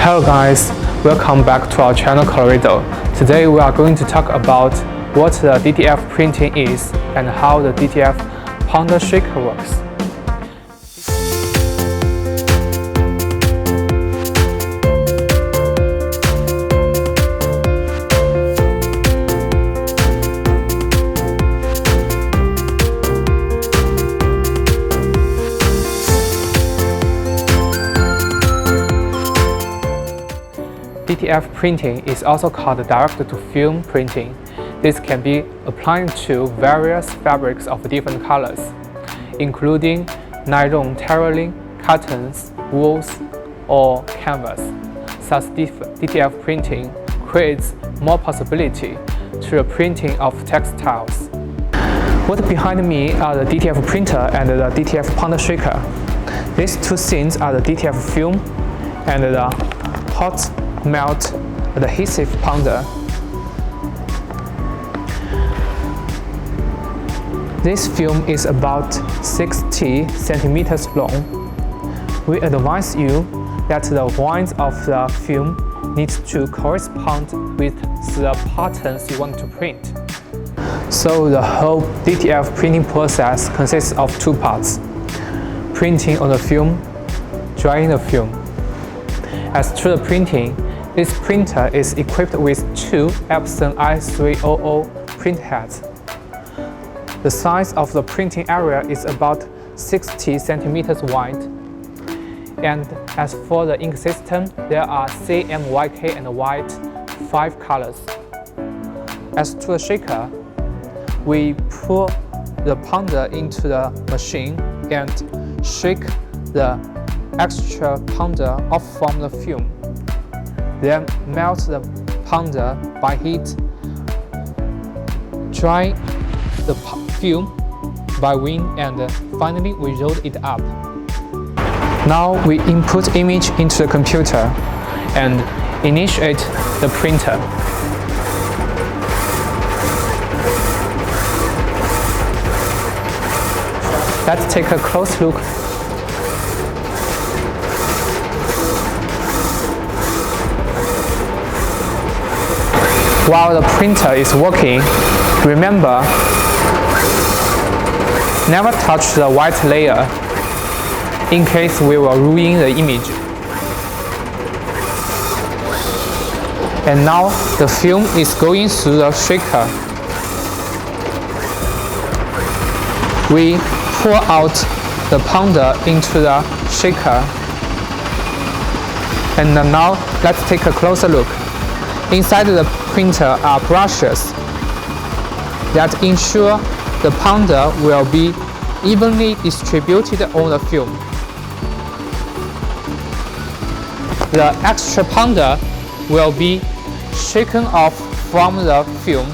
Hello guys, welcome back to our channel Colorido. Today we are going to talk about what the DTF printing is and how the DTF pounder shaker works. DTF printing is also called direct-to-film printing. This can be applied to various fabrics of different colors, including nylon, terylene, cottons, wools, or canvas. Thus, DTF printing creates more possibility to the printing of textiles. What behind me are the DTF printer and the DTF pounder shaker. These two things are the DTF film and the hot melt adhesive pounder. This film is about 60 centimeters long. We advise you that the lines of the film needs to correspond with the patterns you want to print. So the whole DTF printing process consists of two parts: printing on the film, drying the film. As to the printing, this printer is equipped with two Epson i300 print heads. The size of the printing area is about 60 centimeters wide. And as for the ink system, there are CMYK and white 5 colors. As to the shaker, we pour the pounder into the machine and shake the extra pounder off from the film. Then melt the pounder by heat, dry the film by wind, and finally we roll it up. Now we input image into the computer and initiate the printer. Let's take a close look. While the printer is working, remember, never touch the white layer in case we will ruin the image. And now the film is going through the shaker. We pour out the pounder into the shaker. And now let's take a closer look. Inside the printer are brushes that ensure the pounder will be evenly distributed on the film. The extra pounder will be shaken off from the film.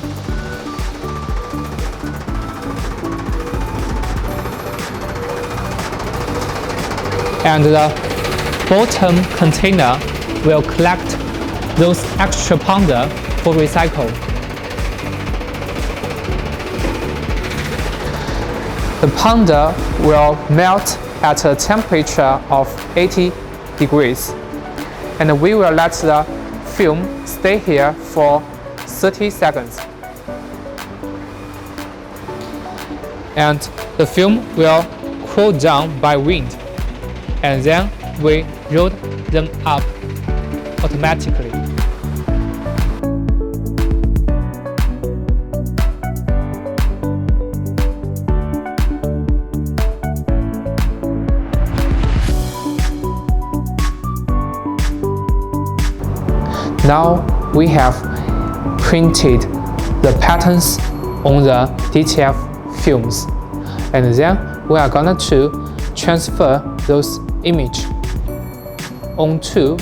And the bottom container will collect those extra pounder for recycle. The pounder will melt at a temperature of 80 degrees, and we will let the film stay here for 30 seconds. And the film will cool down by wind, and then we roll them up automatically. Now we have printed the patterns on the DTF films, and then we are going to transfer those images onto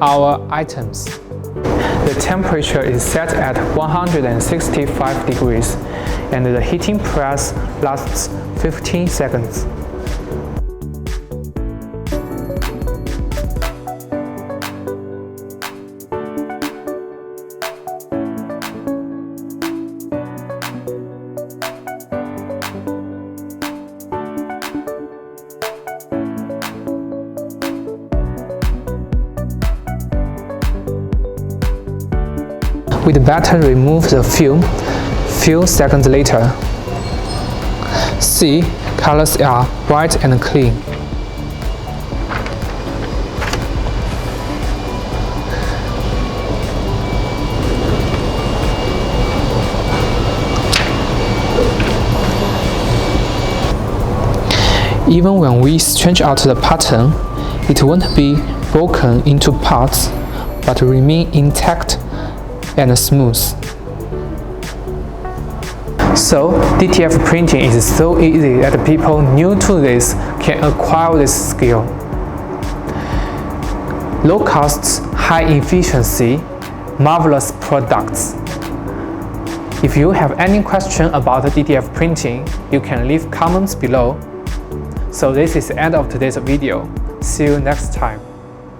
our items. The temperature is set at 165 degrees, and the heating press lasts 15 seconds. We'd better remove the film few seconds later. See, colors are bright and clean. Even when we stretch out the pattern, it won't be broken into parts, but remain intact and smooth. So, DTF printing is so easy that people new to this can acquire this skill. Low costs, high efficiency, marvelous products. If you have any question about DTF printing, you can leave comments below. So this is the end of today's video. See you next time.